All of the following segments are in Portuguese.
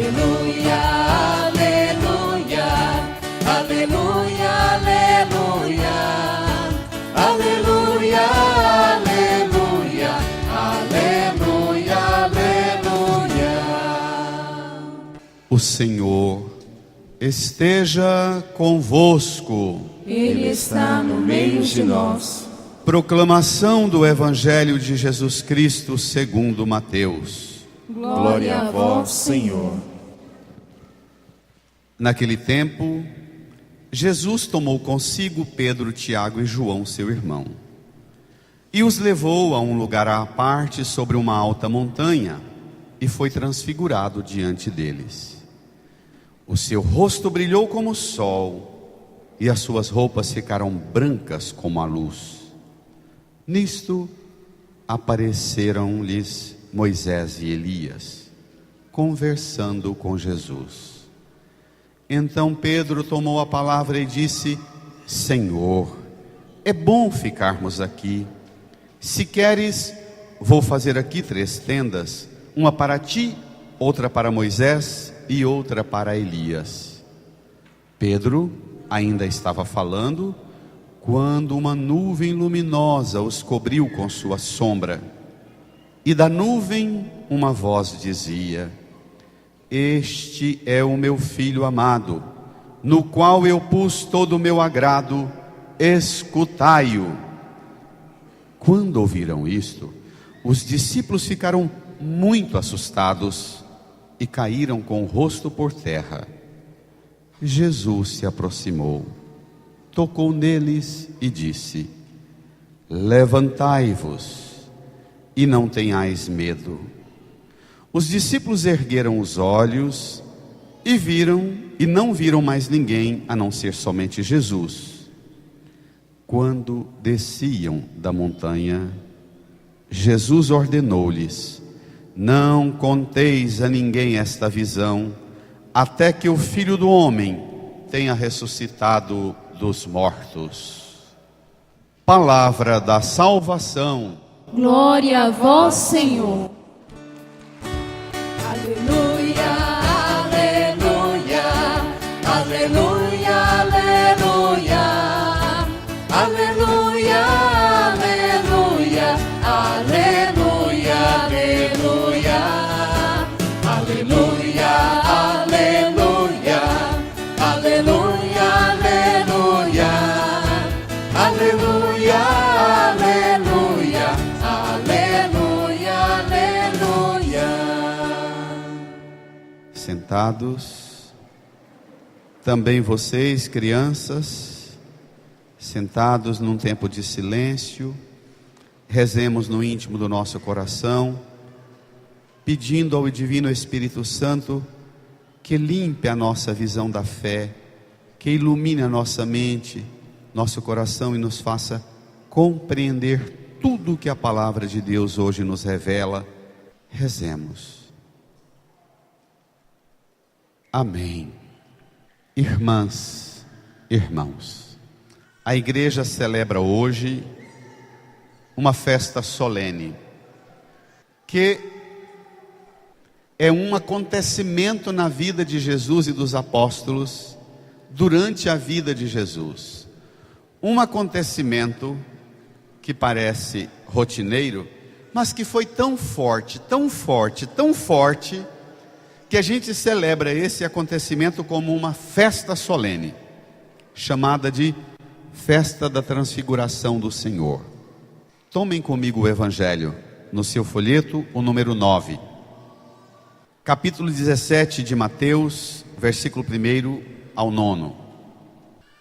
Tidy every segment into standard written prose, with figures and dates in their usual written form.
Aleluia, aleluia, aleluia, aleluia, aleluia, aleluia, aleluia, aleluia. O Senhor esteja convosco. Ele está no meio de nós. Proclamação do Evangelho de Jesus Cristo segundo Mateus. Glória a vós, Senhor. Naquele tempo, Jesus tomou consigo Pedro, Tiago e João, seu irmão, e os levou a um lugar à parte sobre uma alta montanha, e foi transfigurado diante deles. O seu rosto brilhou como o sol, e as suas roupas ficaram brancas como a luz. Nisto apareceram-lhes Moisés e Elias, conversando com Jesus. Então Pedro tomou a palavra e disse: Senhor, é bom ficarmos aqui. Se queres, vou fazer aqui 3 tendas, uma para ti, outra para Moisés e outra para Elias. Pedro ainda estava falando, quando uma nuvem luminosa os cobriu com sua sombra. E da nuvem uma voz dizia: Este é o meu filho amado, no qual eu pus todo o meu agrado, escutai-o. Quando ouviram isto, os discípulos ficaram muito assustados e caíram com o rosto por terra. Jesus se aproximou, tocou neles e disse: Levantai-vos e não tenhais medo. Os discípulos ergueram os olhos e viram, e não viram mais ninguém a não ser somente Jesus. Quando desciam da montanha, Jesus ordenou-lhes: Não conteis a ninguém esta visão, até que o Filho do Homem tenha ressuscitado dos mortos. Palavra da salvação. Glória a vós, Senhor. Aleluia, aleluia, aleluia, aleluia, aleluia, aleluia, aleluia, aleluia, aleluia, aleluia, aleluia, aleluia, aleluia, aleluia, aleluia. Sentados, também vocês, crianças, sentados num tempo de silêncio, rezemos no íntimo do nosso coração, pedindo ao Divino Espírito Santo que limpe a nossa visão da fé, que ilumine a nossa mente, nosso coração e nos faça compreender tudo o que a palavra de Deus hoje nos revela. Rezemos. Amém. Irmãs, irmãos, a igreja celebra hoje uma festa solene, que é um acontecimento na vida de Jesus e dos apóstolos, durante a vida de Jesus. Um acontecimento que parece rotineiro, mas que foi tão forte, tão forte, tão forte, que a gente celebra esse acontecimento como uma festa solene, chamada de Festa da Transfiguração do Senhor. Tomem comigo o Evangelho, no seu folheto, o número 9. Capítulo 17 de Mateus, versículo 1 ao 9.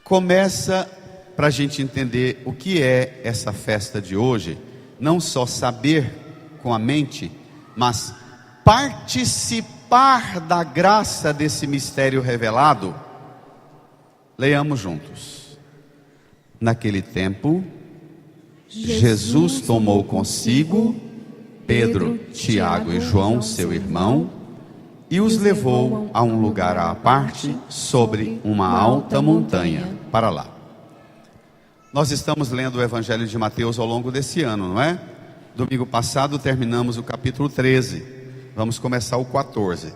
Começa, para a gente entender o que é essa festa de hoje, não só saber com a mente, mas participar da graça desse mistério revelado. Leiamos juntos. Naquele tempo, Jesus tomou consigo Pedro, Tiago e João, seu irmão, e os levou a um lugar à parte, sobre uma alta montanha. Para lá. Nós estamos lendo o Evangelho de Mateus ao longo desse ano, não é? Domingo passado terminamos o capítulo 13. Vamos começar o 14.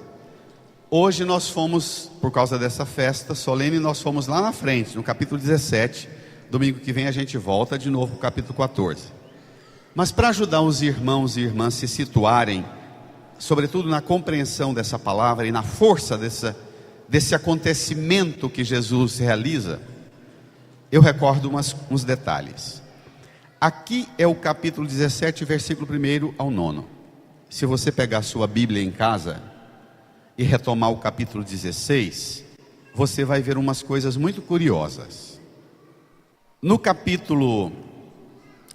Hoje nós fomos, por causa dessa festa solene, nós fomos lá na frente, no capítulo 17. Domingo que vem a gente volta de novo para o capítulo 14. Mas para ajudar os irmãos e irmãs se situarem, sobretudo na compreensão dessa palavra e na força desse acontecimento que Jesus realiza, eu recordo uns detalhes. Aqui é o capítulo 17, versículo 1 ao 9. Se você pegar a sua Bíblia em casa e retomar o capítulo 16, você vai ver umas coisas muito curiosas. No capítulo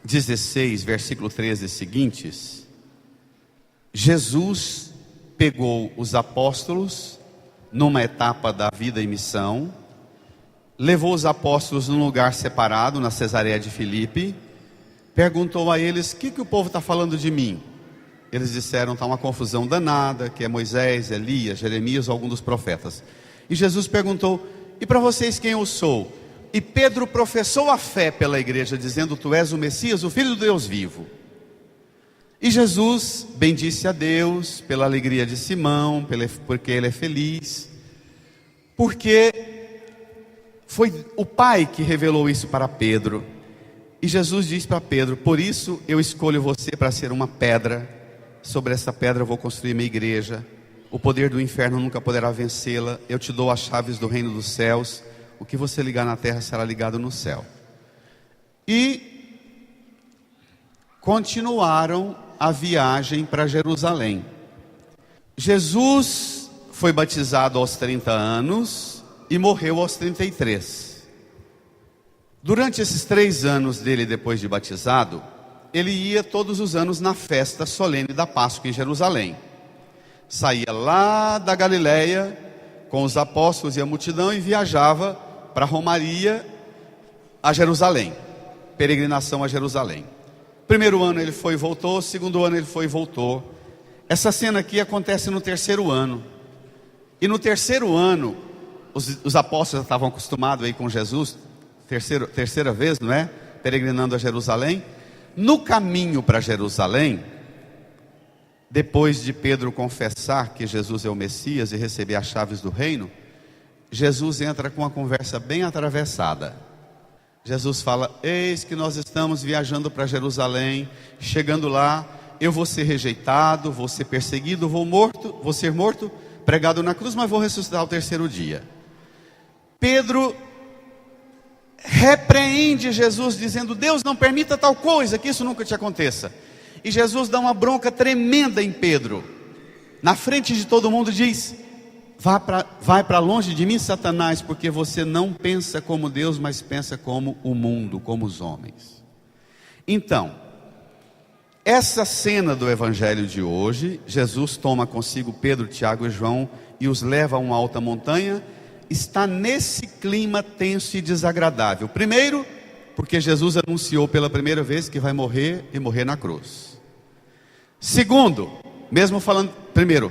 16, versículo 13 e seguintes, Jesus pegou os apóstolos numa etapa da vida e missão, levou os apóstolos num lugar separado, na Cesareia de Filipe, perguntou a eles: o que o povo está falando de mim? Eles disseram: está uma confusão danada, que é Moisés, Elias, Jeremias ou algum dos profetas. E Jesus perguntou: e para vocês quem eu sou? E Pedro professou a fé pela igreja, dizendo: tu és o Messias, o Filho do Deus vivo. E Jesus bendisse a Deus pela alegria de Simão, porque ele é feliz, porque foi o Pai que revelou isso para Pedro. E Jesus disse para Pedro: por isso eu escolho você para ser uma pedra, sobre essa pedra eu vou construir minha igreja, o poder do inferno nunca poderá vencê-la, eu te dou as chaves do reino dos céus, o que você ligar na terra será ligado no céu. E continuaram a viagem para Jerusalém. Jesus foi batizado aos 30 anos e morreu aos 33. Durante esses 3 anos dele depois de batizado, ele ia todos os anos na festa solene da Páscoa em Jerusalém. Saía lá da Galileia com os apóstolos e a multidão e viajava para a Romaria a Jerusalém, peregrinação a Jerusalém. Primeiro ano ele foi e voltou, segundo ano ele foi e voltou. Essa cena aqui acontece no 3º ano. E no 3º ano, os apóstolos já estavam acostumados aí com Jesus, terceira vez, não é? Peregrinando a Jerusalém. No caminho para Jerusalém, depois de Pedro confessar que Jesus é o Messias e receber as chaves do reino, Jesus entra com uma conversa bem atravessada. Jesus fala: eis que nós estamos viajando para Jerusalém, chegando lá, eu vou ser rejeitado, vou ser perseguido, vou ser morto, pregado na cruz, mas vou ressuscitar ao 3º dia. Pedro repreende Jesus dizendo: Deus não permita tal coisa, que isso nunca te aconteça. E Jesus dá uma bronca tremenda em Pedro, na frente de todo mundo diz: vai para longe de mim, Satanás, porque você não pensa como Deus, mas pensa como o mundo, como os homens. Então, essa cena do evangelho de hoje, Jesus toma consigo Pedro, Tiago e João e os leva a uma alta montanha, está nesse clima tenso e desagradável. Primeiro, porque Jesus anunciou pela primeira vez que vai morrer e morrer na cruz. Segundo, mesmo falando, primeiro,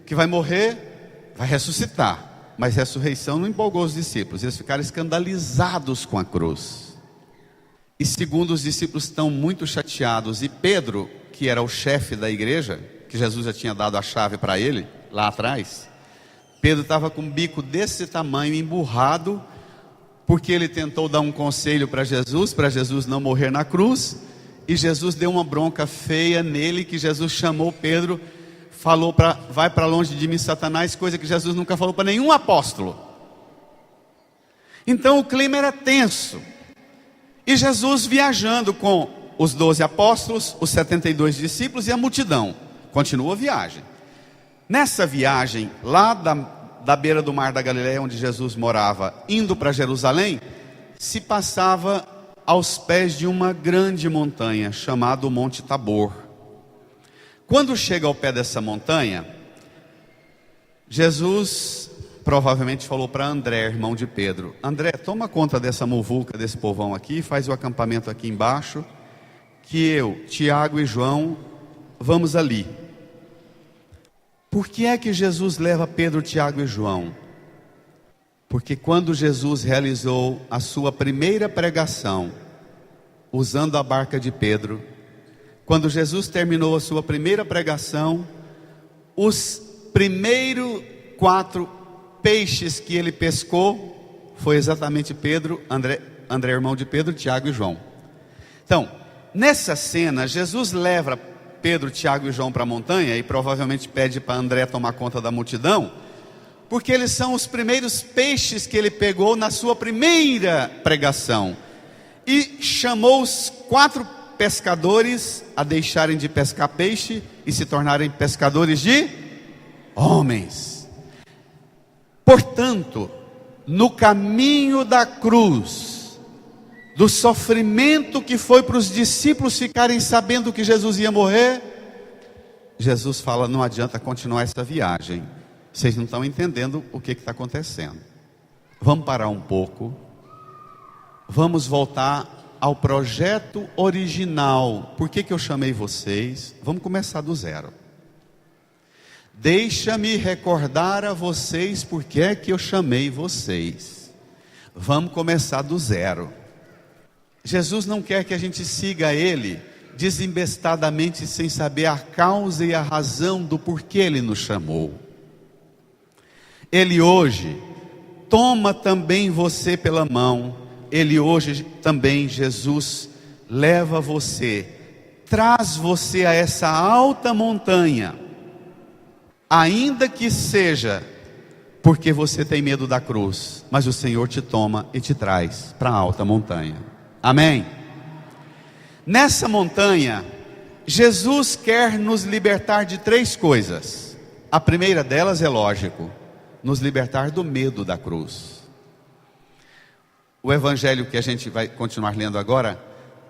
que vai morrer, vai ressuscitar, mas ressurreição não empolgou os discípulos, eles ficaram escandalizados com a cruz. E segundo, os discípulos estão muito chateados, e Pedro, que era o chefe da igreja, que Jesus já tinha dado a chave para ele, lá atrás, Pedro estava com um bico desse tamanho, emburrado, porque ele tentou dar um conselho para Jesus não morrer na cruz, e Jesus deu uma bronca feia nele, que Jesus chamou Pedro, falou vai para longe de mim, Satanás, coisa que Jesus nunca falou para nenhum apóstolo. Então o clima era tenso, e Jesus viajando com os 12 apóstolos, os 72 discípulos e a multidão, continua a viagem. Nessa viagem, lá da beira do mar da Galileia, onde Jesus morava, indo para Jerusalém, se passava aos pés de uma grande montanha, chamada Monte Tabor. Quando chega ao pé dessa montanha, Jesus provavelmente falou para André, irmão de Pedro: André, toma conta dessa muvuca, desse povão aqui, faz o acampamento aqui embaixo, que eu, Tiago e João, vamos ali. Por que é que Jesus leva Pedro, Tiago e João? Porque quando Jesus realizou a sua primeira pregação, usando a barca de Pedro, quando Jesus terminou a sua primeira pregação, os primeiros 4 peixes que ele pescou foi exatamente Pedro, André, irmão de Pedro, Tiago e João. Então, nessa cena, Jesus leva Pedro, Tiago e João para a montanha e provavelmente pede para André tomar conta da multidão, porque eles são os primeiros peixes que ele pegou na sua primeira pregação. E chamou os 4 pescadores a deixarem de pescar peixe e se tornarem pescadores de homens. Portanto, no caminho da cruz, do sofrimento que foi para os discípulos ficarem sabendo que Jesus ia morrer, Jesus fala: não adianta continuar essa viagem, vocês não estão entendendo o que está acontecendo. Vamos parar um pouco, vamos voltar ao projeto original. Por que eu chamei vocês? Vamos começar do zero. Deixa-me recordar a vocês por que é que eu chamei vocês. Vamos começar do zero. Jesus não quer que a gente siga Ele desembestadamente, sem saber a causa e a razão do porquê Ele nos chamou. Ele hoje toma também você pela mão. Ele hoje também, Jesus, leva você, traz você a essa alta montanha, ainda que seja porque você tem medo da cruz, mas o Senhor te toma e te traz para a alta montanha. Amém? Nessa montanha, Jesus quer nos libertar de 3 coisas. A primeira delas é lógico, nos libertar do medo da cruz. O evangelho que a gente vai continuar lendo agora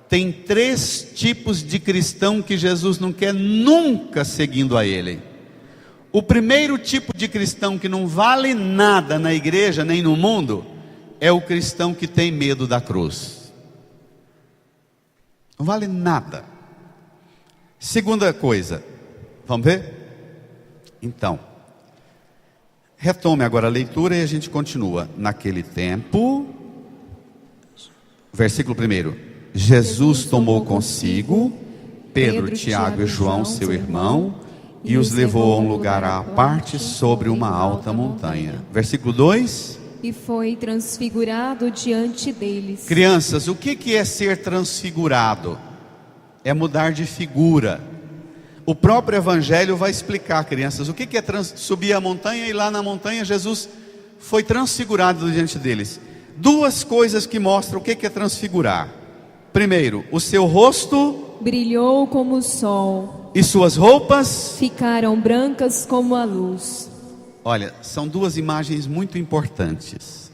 tem 3 tipos de cristão que Jesus não quer nunca seguindo a Ele. O primeiro tipo de cristão que não vale nada na igreja nem no mundo é o cristão que tem medo da cruz. Não vale nada. Segunda coisa, vamos ver? Então, retome agora a leitura e a gente continua. Naquele tempo, versículo 1: Jesus tomou consigo Pedro, Tiago e João, seu irmão, e os levou a um lugar à parte sobre uma alta montanha. Versículo 2: e foi transfigurado diante deles. Crianças, o que é ser transfigurado? É mudar de figura. O próprio evangelho vai explicar, crianças, o que é subir a montanha, e lá na montanha Jesus foi transfigurado diante deles. 2 coisas que mostram o que é transfigurar. Primeiro, o seu rosto brilhou como o sol, e suas roupas ficaram brancas como a luz. Olha, são 2 imagens muito importantes.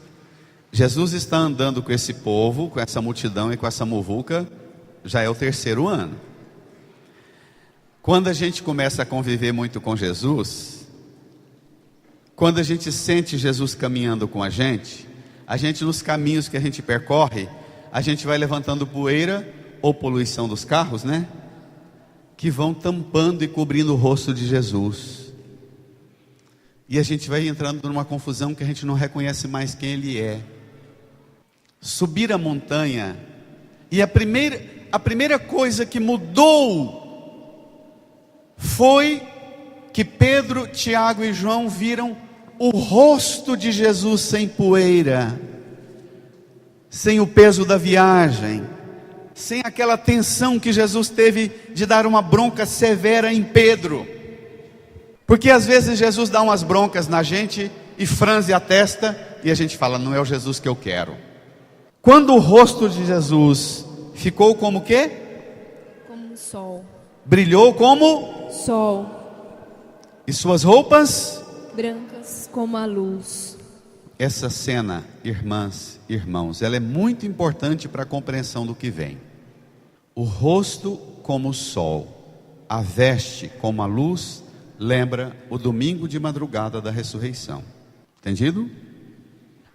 Jesus está andando com esse povo, com essa multidão e com essa muvuca, já é o 3º ano. Quando a gente começa a conviver muito com Jesus, quando a gente sente Jesus caminhando com a gente nos caminhos que a gente percorre, a gente vai levantando poeira ou poluição dos carros, né? Que vão tampando e cobrindo o rosto de Jesus. E a gente vai entrando numa confusão que a gente não reconhece mais quem Ele é. Subir a montanha, e a primeira coisa que mudou foi que Pedro, Tiago e João viram o rosto de Jesus sem poeira, sem o peso da viagem, sem aquela tensão que Jesus teve de dar uma bronca severa em Pedro. Porque às vezes Jesus dá umas broncas na gente e franze a testa, e a gente fala: não é o Jesus que eu quero. Quando o rosto de Jesus ficou como o quê? Como o sol. Brilhou como sol. E suas roupas? Brancas como a luz. Essa cena, irmãs, irmãos, ela é muito importante para a compreensão do que vem. O rosto como o sol, a veste como a luz, lembra o domingo de madrugada da ressurreição. Entendido?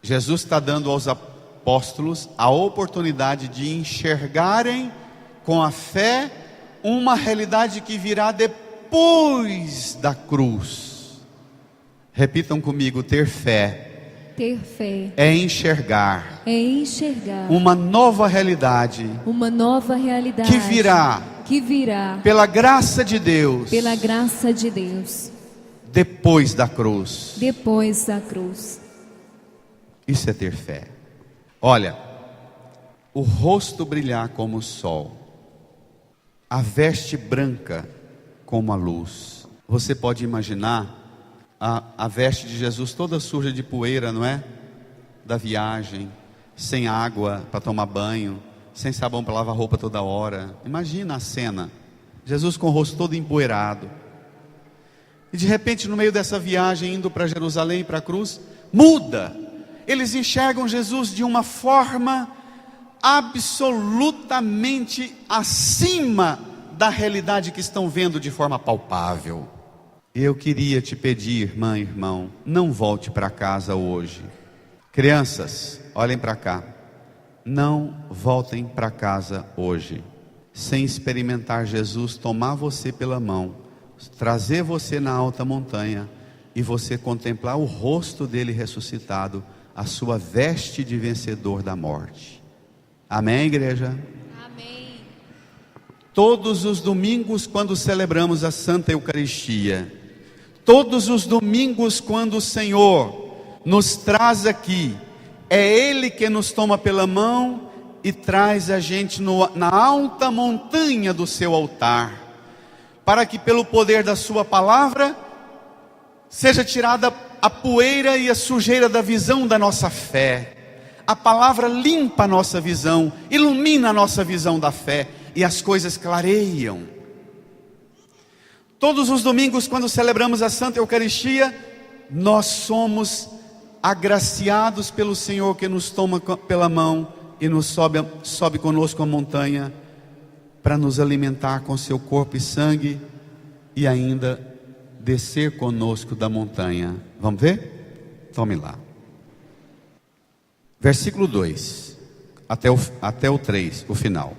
Jesus está dando aos apóstolos a oportunidade de enxergarem com a fé uma realidade que virá depois da cruz. Repitam comigo: ter fé. Ter fé É enxergar uma nova realidade que virá pela pela graça de Deus, depois da cruz. depois da cruz. Isso é ter fé. Olha, o rosto brilhar como o sol, a veste branca como a luz. Você pode imaginar a veste de Jesus toda suja de poeira, não é? Da viagem, sem água para tomar banho, sem sabão para lavar roupa toda hora. Imagina a cena, Jesus com o rosto todo empoeirado. E de repente, no meio dessa viagem, indo para Jerusalém, para a cruz, muda. Eles enxergam Jesus de uma forma absolutamente acima da realidade que estão vendo de forma palpável. Eu queria te pedir, irmã, irmão, não volte para casa hoje. Crianças, olhem para cá. Não voltem para casa hoje sem experimentar Jesus tomar você pela mão, trazer você na alta montanha e você contemplar o rosto dele ressuscitado, a sua veste de vencedor da morte. Amém, igreja? Amém. Todos os domingos, quando celebramos a Santa Eucaristia, todos os domingos, quando o Senhor nos traz aqui, é Ele que nos toma pela mão e traz a gente na alta montanha do seu altar, para que pelo poder da sua palavra seja tirada a poeira e a sujeira da visão da nossa fé. A palavra limpa a nossa visão, ilumina a nossa visão da fé e as coisas clareiam. Todos os domingos, quando celebramos a Santa Eucaristia, nós somos agraciados pelo Senhor que nos toma pela mão e nos sobe conosco a montanha para nos alimentar com seu corpo e sangue e ainda descer conosco da montanha. Vamos ver? Tome lá. Versículo 2 até o 3, o final.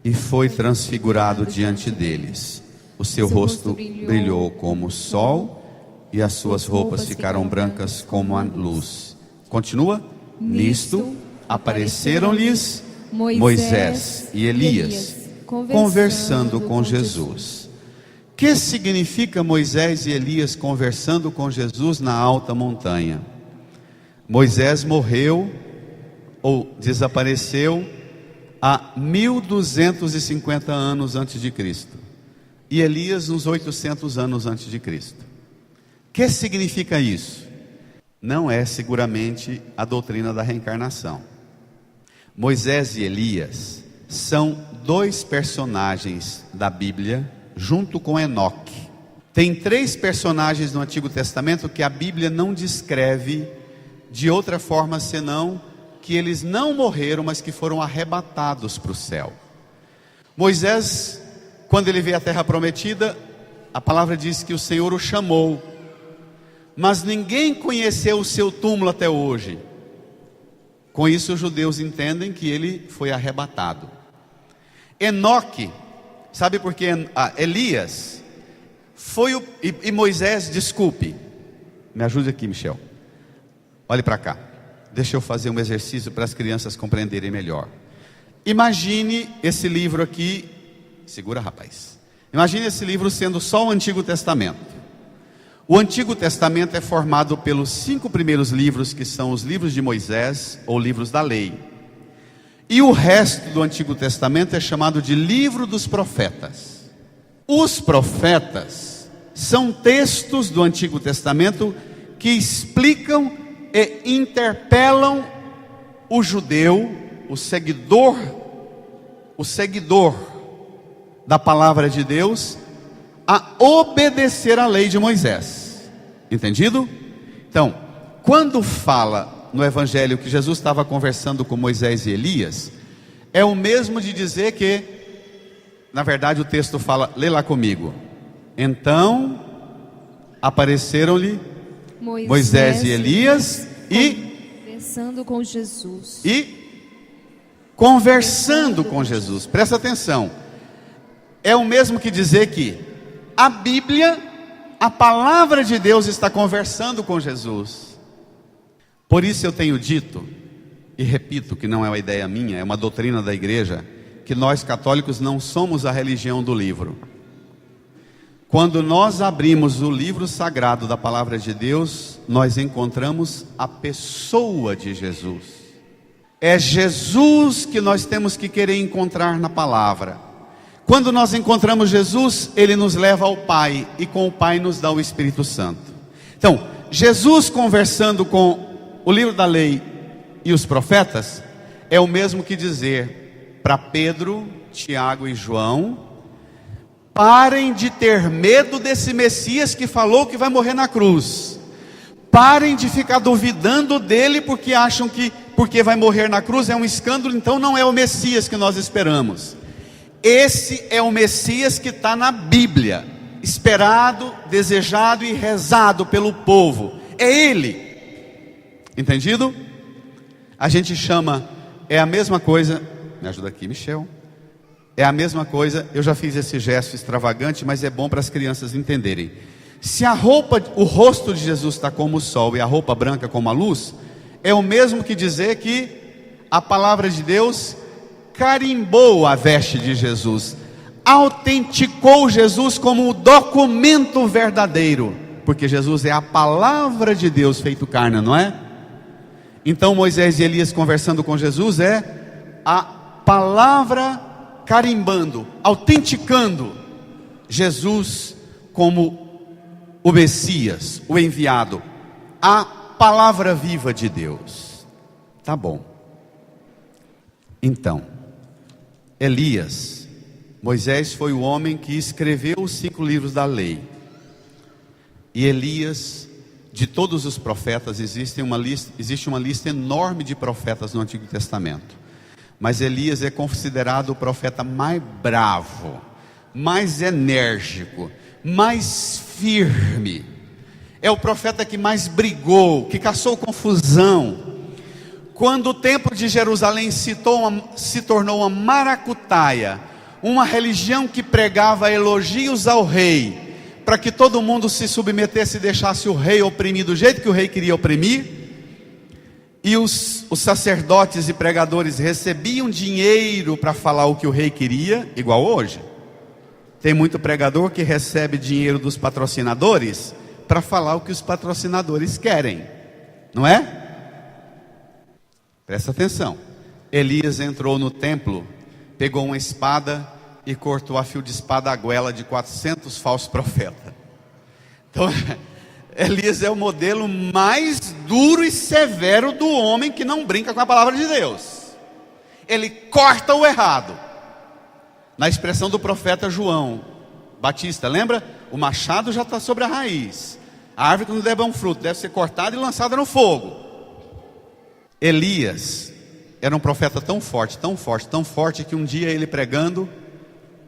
E foi transfigurado diante deles. O seu rosto brilhou como o sol e as suas roupas ficaram brancas como a luz. Continua. Nisto apareceram-lhes Moisés e Elias conversando com Jesus. Que significa Moisés e Elias conversando com Jesus na alta montanha? Moisés morreu ou desapareceu há 1250 anos antes de Cristo, e Elias uns 800 anos antes de Cristo. Que significa isso? Não é seguramente a doutrina da reencarnação. Moisés e Elias são dois personagens da Bíblia, junto com Enoque. Tem 3 personagens no Antigo Testamento que a Bíblia não descreve de outra forma senão que eles não morreram, mas que foram arrebatados para o céu. Moisés, quando ele veio à terra prometida, a palavra diz que o Senhor o chamou, mas ninguém conheceu o seu túmulo até hoje. Com isso os judeus entendem que ele foi arrebatado. Enoque, sabe por que Elias foi e Moisés, desculpe, me ajude aqui, Michel. Olhe para cá, deixa eu fazer um exercício para as crianças compreenderem melhor. Imagine esse livro aqui, segura rapaz. Imagine esse livro sendo só o Antigo Testamento. O Antigo Testamento é formado pelos 5 primeiros livros, que são os livros de Moisés, ou livros da lei. E o resto do Antigo Testamento é chamado de livro dos profetas. Os profetas são textos do Antigo Testamento que explicam e interpelam o judeu, o seguidor da palavra de Deus, a obedecer à lei de Moisés. Entendido? Então, quando fala no Evangelho que Jesus estava conversando com Moisés e Elias, é o mesmo de dizer que, na verdade o texto fala, lê lá comigo. Então apareceram-lhe Moisés e Elias conversando com Jesus. Conversando com Jesus. Presta atenção. É o mesmo que dizer que a Bíblia, a palavra de Deus, está conversando com Jesus. Por isso eu tenho dito, e repito que não é uma ideia minha, é uma doutrina da igreja, que nós católicos não somos a religião do livro. Quando nós abrimos o livro sagrado da palavra de Deus, nós encontramos a pessoa de Jesus. É Jesus que nós temos que querer encontrar na palavra. Quando nós encontramos Jesus, Ele nos leva ao Pai, e com o Pai nos dá o Espírito Santo. Então, Jesus conversando com o livro da lei e os profetas, é o mesmo que dizer para Pedro, Tiago e João: parem de ter medo desse Messias que falou que vai morrer na cruz. Parem de ficar duvidando dele porque acham que porque vai morrer na cruz é um escândalo, então não é o Messias que nós esperamos. Esse é o Messias que está na Bíblia, esperado, desejado e rezado pelo povo. É Ele. Entendido? A gente chama, é a mesma coisa. Me ajuda aqui, Michel. É a mesma coisa, eu já fiz esse gesto extravagante, mas é bom para as crianças entenderem. Se a roupa, o rosto de Jesus está como o sol e a roupa branca como a luz, é o mesmo que dizer que a palavra de Deus carimbou a veste de Jesus, autenticou Jesus como o documento verdadeiro, porque Jesus é a palavra de Deus feito carne, não é? Então Moisés e Elias conversando com Jesus é a palavra carimbando, autenticando Jesus como o Messias, o enviado, a palavra viva de Deus. Tá bom. Então, Elias, Moisés foi o homem que escreveu os 5 livros da lei. E Elias, de todos os profetas, existe uma lista enorme de profetas no Antigo Testamento. Mas Elias é considerado o profeta mais bravo, mais enérgico, mais firme. É o profeta que mais brigou, que caçou confusão. Quando o templo de Jerusalém se tornou uma maracutaia, uma religião que pregava elogios ao rei, para que todo mundo se submetesse e deixasse o rei oprimir do jeito que o rei queria oprimir, e os sacerdotes e pregadores recebiam dinheiro para falar o que o rei queria, igual hoje. Tem muito pregador que recebe dinheiro dos patrocinadores para falar o que os patrocinadores querem, não é? Presta atenção. Elias entrou no templo, pegou uma espada e cortou a fio de espada a goela de 400 falsos profetas. Então, Elias é o modelo mais duro e severo do homem que não brinca com a palavra de Deus. Ele corta o errado. Na expressão do profeta João Batista, lembra? O machado já está sobre a raiz. A árvore que não der bom fruto deve ser cortada e lançada no fogo. Elias era um profeta tão forte, tão forte, tão forte, que um dia ele pregando,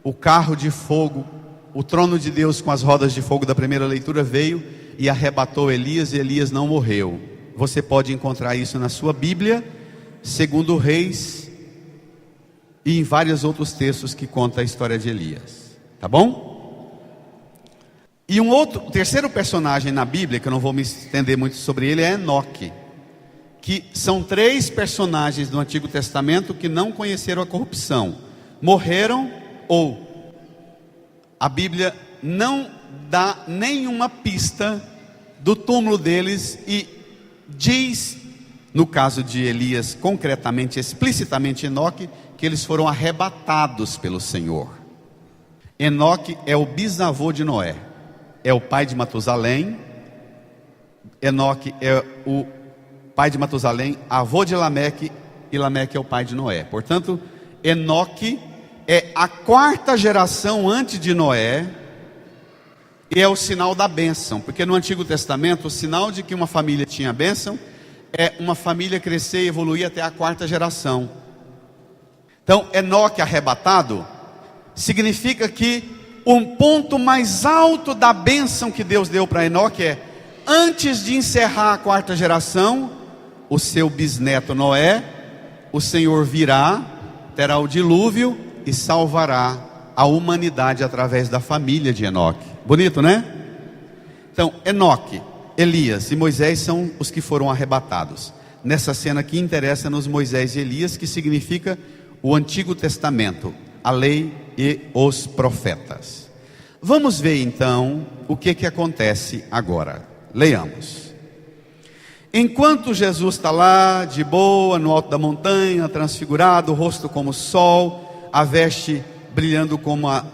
o carro de fogo, o trono de Deus com as rodas de fogo da primeira leitura veio e arrebatou Elias, e Elias não morreu. Você pode encontrar isso na sua Bíblia, segundo Reis, e em vários outros textos que contam a história de Elias. Tá bom? E o terceiro personagem na Bíblia, que eu não vou me estender muito sobre ele, é Enoque. Que são 3 personagens do Antigo Testamento que não conheceram a corrupção. Morreram, ou a Bíblia não dá nenhuma pista do túmulo deles, e diz, no caso de Elias, concretamente, explicitamente Enoque, que eles foram arrebatados pelo Senhor. Enoque é o bisavô de Noé, é o pai de Matusalém. Enoque é o pai de Matusalém, avô de Lameque, e Lameque é o pai de Noé. Portanto, Enoque é a 4ª geração antes de Noé, e é o sinal da bênção, porque no Antigo Testamento o sinal de que uma família tinha bênção é uma família crescer e evoluir até a 4ª geração. Então, Enoque arrebatado significa que um ponto mais alto da bênção que Deus deu para Enoque é: antes de encerrar a 4ª geração, o seu bisneto Noé, o Senhor virá, terá o dilúvio e salvará a humanidade através da família de Enoque. Bonito, né? Então, Enoque, Elias e Moisés são os que foram arrebatados. Nessa cena que interessa-nos Moisés e Elias, que significa o Antigo Testamento, a lei e os profetas. Vamos ver então o que acontece agora. Leiamos. Enquanto Jesus está lá de boa no alto da montanha, transfigurado, o rosto como o sol, a veste brilhando como a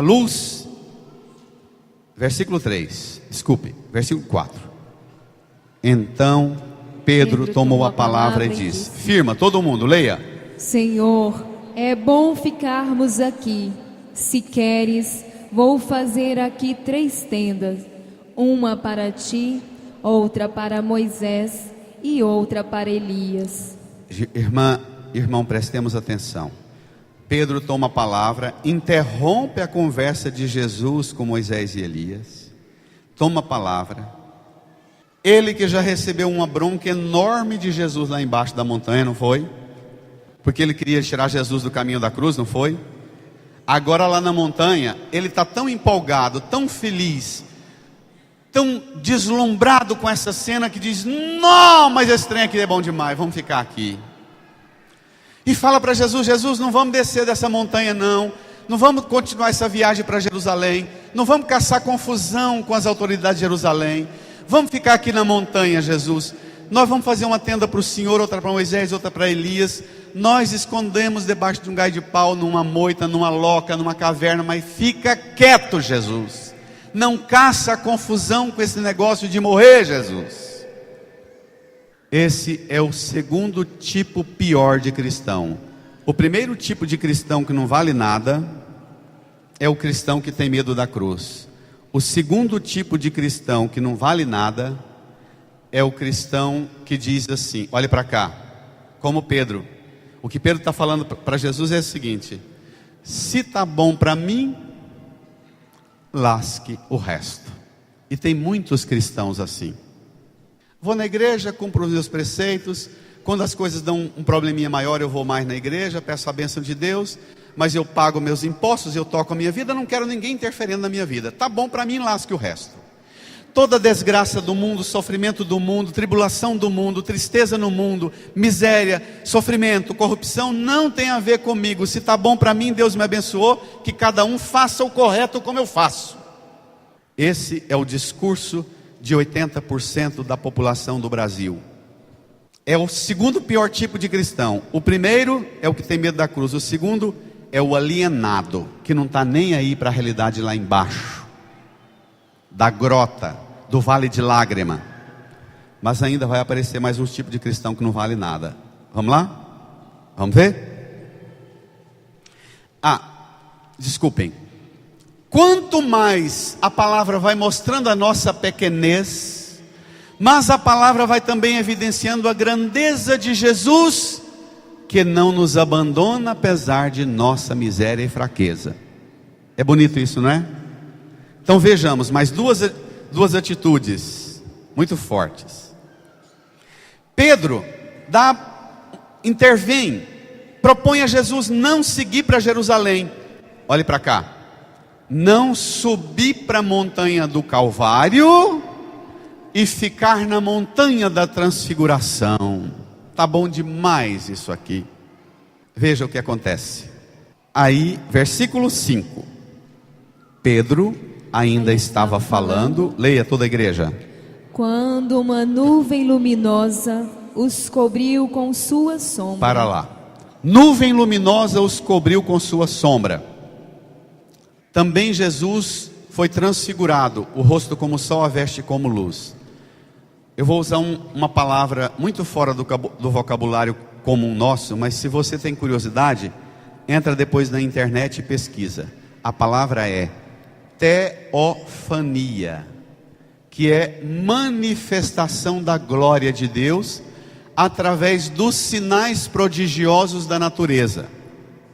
luz. Versículo 3, desculpe, versículo 4. Então Pedro tomou a palavra e disse, firma, todo mundo, leia. Senhor, é bom ficarmos aqui. Se queres, vou fazer aqui 3 tendas, uma para ti, outra para Moisés e outra para Elias. Irmão, prestemos atenção. Pedro toma a palavra, interrompe a conversa de Jesus com Moisés e Elias, toma a palavra. Ele que já recebeu uma bronca enorme de Jesus lá embaixo da montanha, não foi? Porque ele queria tirar Jesus do caminho da cruz, não foi? Agora lá na montanha, ele está tão empolgado, tão feliz, tão deslumbrado com essa cena que diz, não, mas esse trem aqui é bom demais, vamos ficar aqui. E fala para Jesus, Jesus, não vamos descer dessa montanha não vamos continuar essa viagem para Jerusalém, não vamos caçar confusão com as autoridades de Jerusalém, vamos ficar aqui na montanha, Jesus. Nós vamos fazer uma tenda para o Senhor, outra para Moisés, outra para Elias. Nós escondemos debaixo de um galho de pau, numa moita, numa loca, numa caverna, mas fica quieto, Jesus. Não caça confusão com esse negócio de morrer, Jesus. Esse é o segundo tipo pior de cristão. O primeiro tipo de cristão que não vale nada é o cristão que tem medo da cruz. O segundo tipo de cristão que não vale nada é o cristão que diz assim, olhe para cá, como Pedro. O que Pedro está falando para Jesus é o seguinte, se está bom para mim, lasque o resto. E tem muitos cristãos assim. Vou na igreja, cumpro os meus preceitos, quando as coisas dão um probleminha maior, eu vou mais na igreja, peço a bênção de Deus, mas eu pago meus impostos, eu toco a minha vida, não quero ninguém interferindo na minha vida. Está bom para mim, lasque o resto. Toda desgraça do mundo, sofrimento do mundo, tribulação do mundo, tristeza no mundo, miséria, sofrimento, corrupção, não tem a ver comigo. Se está bom para mim, Deus me abençoou, que cada um faça o correto como eu faço. Esse é o discurso de 80% da população do Brasil. É o segundo pior tipo de cristão. O primeiro é o que tem medo da cruz. O segundo é o alienado, que não está nem aí para a realidade lá embaixo, da grota, do vale de lágrima. Mas ainda vai aparecer mais um tipo de cristão que não vale nada. Vamos lá? Vamos ver? Desculpem. Quanto mais a palavra vai mostrando a nossa pequenez, mas a palavra vai também evidenciando a grandeza de Jesus, que não nos abandona apesar de nossa miséria e fraqueza. É bonito isso, não é? Então vejamos mais duas atitudes muito fortes. Pedro intervém, propõe a Jesus não seguir para Jerusalém. Olhe para cá. Não subir para a montanha do Calvário e ficar na montanha da transfiguração. Tá bom demais isso aqui. Veja o que acontece. Aí, versículo 5. Pedro ainda estava falando. Leia toda a igreja. Quando uma nuvem luminosa os cobriu com sua sombra. Para lá. Nuvem luminosa os cobriu com sua sombra. Também Jesus foi transfigurado, o rosto como sol, a veste como luz. Eu vou usar uma palavra muito fora do vocabulário comum nosso, mas se você tem curiosidade, entra depois na internet e pesquisa. A palavra é teofania, que é manifestação da glória de Deus através dos sinais prodigiosos da natureza.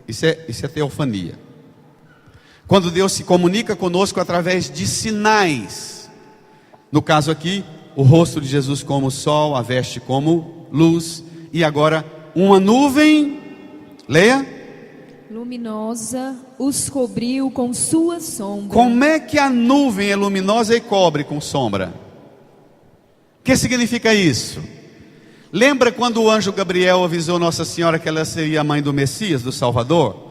Isso é teofania. Quando Deus se comunica conosco através de sinais. No caso aqui, o rosto de Jesus como sol, a veste como luz. E agora, uma nuvem, leia. Luminosa os cobriu com sua sombra. Como é que a nuvem é luminosa e cobre com sombra? O que significa isso? Lembra quando o anjo Gabriel avisou Nossa Senhora que ela seria a mãe do Messias, do Salvador?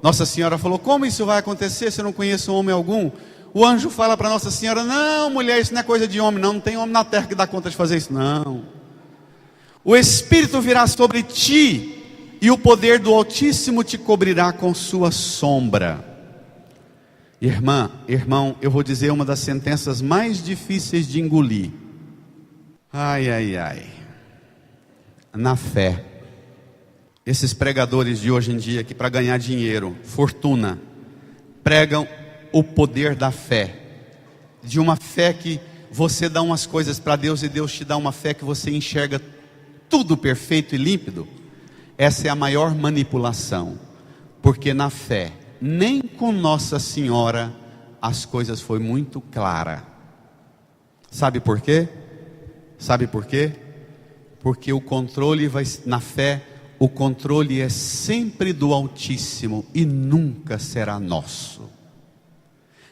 Nossa Senhora falou: como isso vai acontecer se eu não conheço homem algum? O anjo fala para Nossa Senhora: não, mulher, isso não é coisa de homem, não tem homem na terra que dá conta de fazer isso, não. O Espírito virá sobre ti, e o poder do Altíssimo te cobrirá com sua sombra. Irmã, irmão, eu vou dizer uma das sentenças mais difíceis de engolir. Ai, ai, ai. Na fé. Esses pregadores de hoje em dia, que para ganhar dinheiro, fortuna, pregam o poder da fé. De uma fé que você dá umas coisas para Deus e Deus te dá uma fé que você enxerga tudo perfeito e límpido. Essa é a maior manipulação. Porque na fé, nem com Nossa Senhora as coisas foi muito clara. Sabe por quê? Sabe por quê? Porque o controle vai, na fé, o controle é sempre do Altíssimo e nunca será nosso.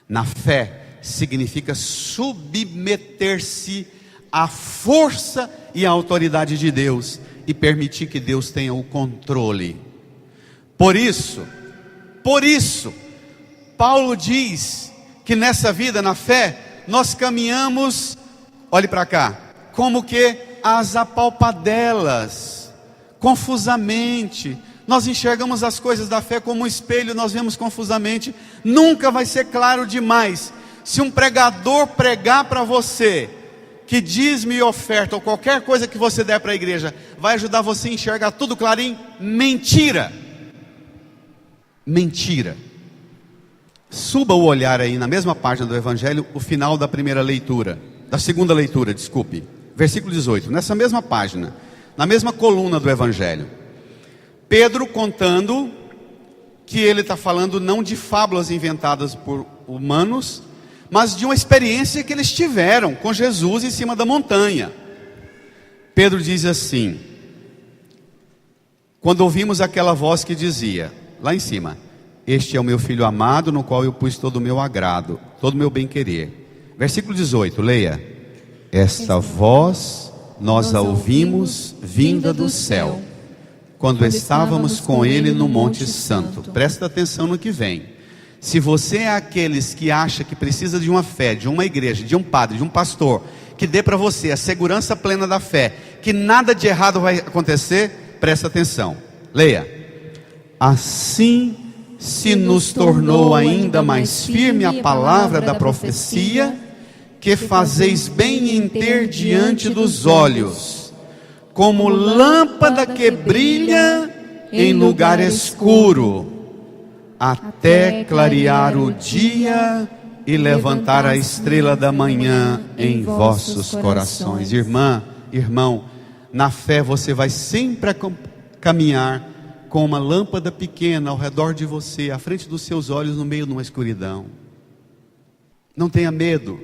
Na fé significa submeter-se à força e à autoridade de Deus e permitir que Deus tenha o controle. Por isso, Paulo diz que nessa vida, na fé, nós caminhamos, olhe para cá, como que às apalpadelas, confusamente. Nós enxergamos as coisas da fé como um espelho, nós vemos confusamente. Nunca vai ser claro demais. Se um pregador pregar para você que dízimo e oferta, ou qualquer coisa que você der para a igreja, vai ajudar você a enxergar tudo clarinho, mentira. Mentira. Suba o olhar aí na mesma página do Evangelho, o final da primeira leitura, da segunda leitura, desculpe, versículo 18, nessa mesma página, na mesma coluna do Evangelho, Pedro contando que ele está falando não de fábulas inventadas por humanos, mas de uma experiência que eles tiveram com Jesus em cima da montanha. Pedro diz assim: quando ouvimos aquela voz que dizia, lá em cima: este é o meu filho amado, no qual eu pus todo o meu agrado, todo o meu bem-querer. Versículo 18, leia. Esta voz nós a ouvimos vinda do céu, quando estávamos com ele no Monte Santo. Presta atenção no que vem. Se você é aqueles que acha que precisa de uma fé, de uma igreja, de um padre, de um pastor, que dê para você a segurança plena da fé, que nada de errado vai acontecer, presta atenção. Leia. Assim se nos tornou ainda mais firme a palavra da profecia, que fazeis bem em ter diante dos olhos, como lâmpada que brilha em lugar escuro, até clarear o dia e levantar a estrela da manhã em vossos corações. Irmã, irmão, na fé você vai sempre caminhar com uma lâmpada pequena ao redor de você, à frente dos seus olhos, no meio de uma escuridão. Não tenha medo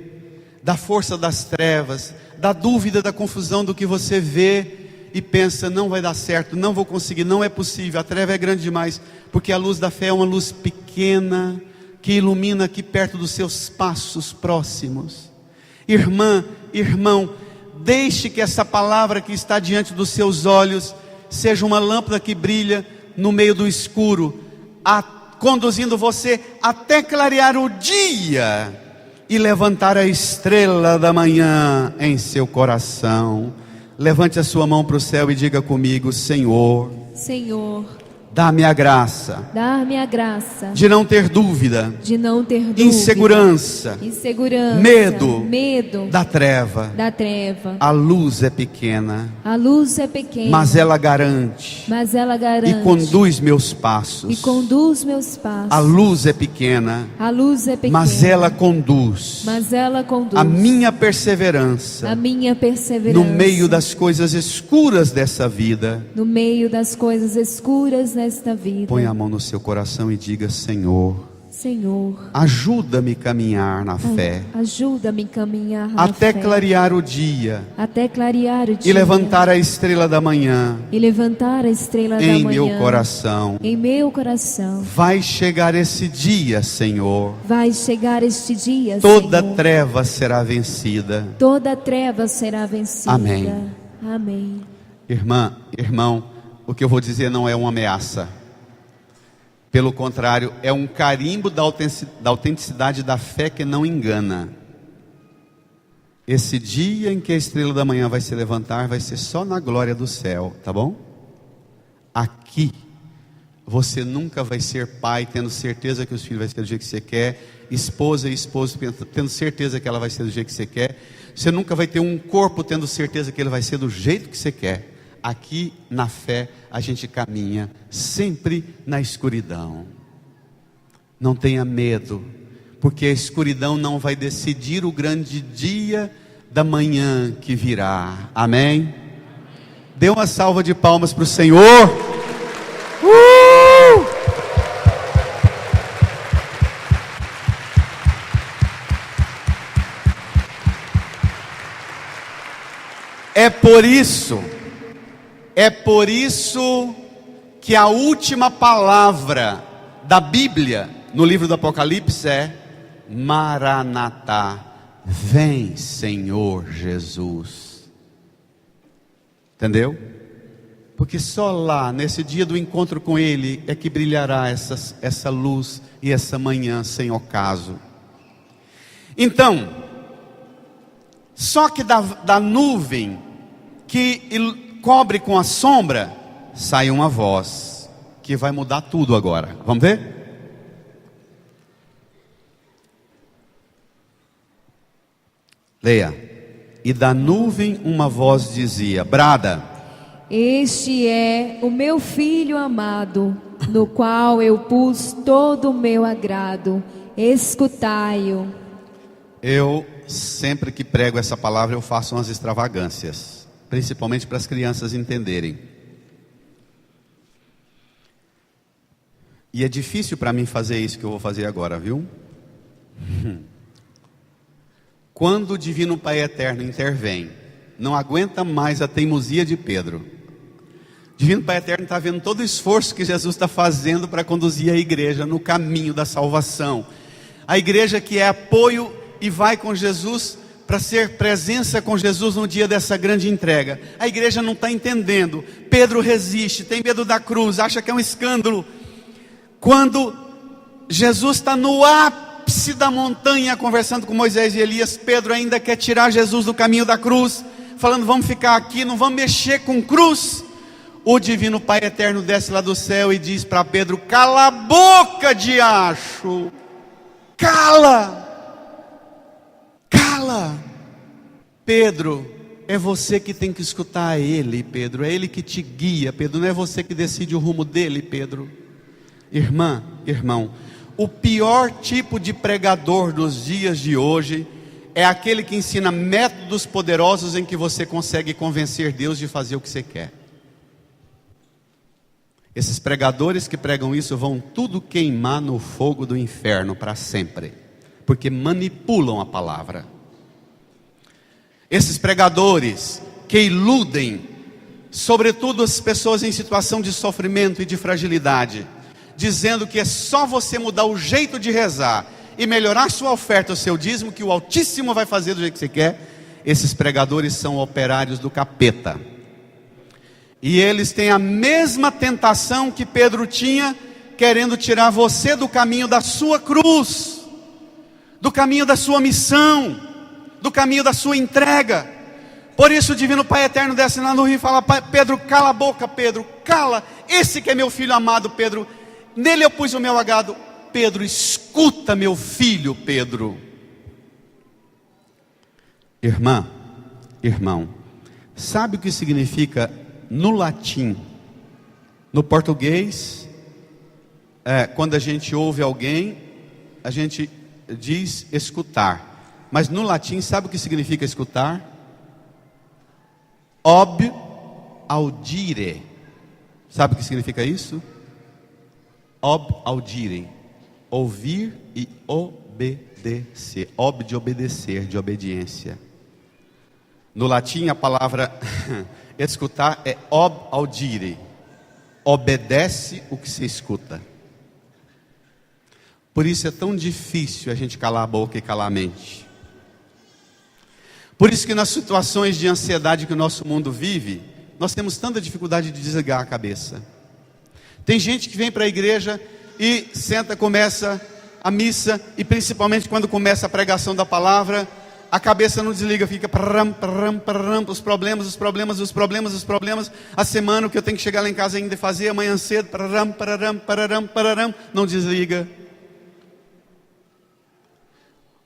da força das trevas, da dúvida, da confusão do que você vê e pensa: não vai dar certo, não vou conseguir, não é possível, a treva é grande demais. Porque a luz da fé é uma luz pequena, que ilumina aqui perto dos seus passos próximos. Irmã, irmão, deixe que essa palavra que está diante dos seus olhos seja uma lâmpada que brilha no meio do escuro, conduzindo você até clarear o dia e levantar a estrela da manhã em seu coração. Levante a sua mão para o céu e diga comigo: Senhor, dá-me a graça, de não ter dúvida, insegurança, medo da treva. A luz é pequena, mas ela garante, e conduz meus passos. A luz é pequena, mas ela conduz a minha perseverança no meio das coisas escuras dessa vida. Põe a mão no seu coração e diga: Senhor, ajuda-me a caminhar na fé, até clarear o dia, e levantar a estrela da manhã em meu coração. Vai chegar esse dia, Senhor. Toda treva será vencida. Amém. Irmã, irmão, o que eu vou dizer não é uma ameaça, Pelo contrário, é um carimbo da autenticidade da fé que não engana. Esse dia em que a estrela da manhã vai se levantar, vai ser só na glória do céu, tá bom? Aqui, você nunca vai ser pai tendo certeza que os filhos vão ser do jeito que você quer, esposa e esposo tendo certeza que ela vai ser do jeito que você quer. Você nunca vai ter um corpo tendo certeza que ele vai ser do jeito que você quer. Aqui na fé a gente caminha sempre na escuridão. Não tenha medo, porque a escuridão não vai decidir o grande dia da manhã que virá. Amém? Dê uma salva de palmas para o Senhor. É por isso que a última palavra da Bíblia no livro do Apocalipse é Maranatá, vem Senhor Jesus. Entendeu? Porque só lá, nesse dia do encontro com Ele, é que brilhará essa luz e essa manhã sem ocaso. Então, só que da nuvem que cobre com a sombra, sai uma voz que vai mudar tudo agora. Vamos ver? Leia. E da nuvem uma voz dizia, brada: Este é o meu filho amado, no qual eu pus todo o meu agrado. Escutai-o. Eu sempre que prego essa palavra eu faço umas extravagâncias, principalmente para as crianças entenderem. E é difícil para mim fazer isso que eu vou fazer agora, viu? Quando o Divino Pai Eterno intervém, não aguenta mais a teimosia de Pedro. O Divino Pai Eterno está vendo todo o esforço que Jesus está fazendo para conduzir a igreja no caminho da salvação. A igreja que é apoio e vai com Jesus para ser presença com Jesus no dia dessa grande entrega. A igreja não está entendendo. Pedro resiste, tem medo da cruz, acha que é um escândalo. Quando Jesus está no ápice da montanha conversando com Moisés e Elias, Pedro ainda quer tirar Jesus do caminho da cruz, falando: vamos ficar aqui, não vamos mexer com cruz. O Divino Pai Eterno desce lá do céu e diz para Pedro: cala a boca, diacho, cala. Pedro, é você que tem que escutar ele, Pedro. É ele que te guia, Pedro. Não é você que decide o rumo dele, Pedro. Irmã, irmão, o pior tipo de pregador dos dias de hoje é aquele que ensina métodos poderosos em que você consegue convencer Deus de fazer o que você quer. Esses pregadores que pregam isso vão tudo queimar no fogo do inferno para sempre, porque manipulam a palavra. Esses pregadores que iludem, sobretudo as pessoas em situação de sofrimento e de fragilidade, dizendo que é só você mudar o jeito de rezar e melhorar sua oferta, o seu dízimo, que o Altíssimo vai fazer do jeito que você quer. Esses pregadores são operários do capeta. E eles têm a mesma tentação que Pedro tinha, querendo tirar você do caminho da sua cruz, do caminho da sua missão, do caminho da sua entrega. Por isso o Divino Pai Eterno desce lá no rio e fala: Pedro, cala a boca, Pedro, cala. Esse que é meu filho amado, Pedro, nele eu pus o meu agrado. Pedro, escuta, meu filho, Pedro. Irmã, irmão, sabe o que significa no latim, no português, quando a gente ouve alguém, a gente diz escutar. Mas no latim, sabe o que significa escutar? Ob audire. Sabe o que significa isso? Ob audire. Ouvir e obedecer. Ob de obedecer, de obediência. No latim a palavra escutar é ob audire. Obedece o que se escuta. Por isso é tão difícil a gente calar a boca e calar a mente. Por isso que nas situações de ansiedade que o nosso mundo vive, nós temos tanta dificuldade de desligar a cabeça. Tem gente que vem para a igreja e senta, começa a missa, e principalmente quando começa a pregação da palavra, a cabeça não desliga, fica parram, os problemas, a semana, o que eu tenho que chegar lá em casa ainda e fazer, amanhã cedo, pararam, não desliga.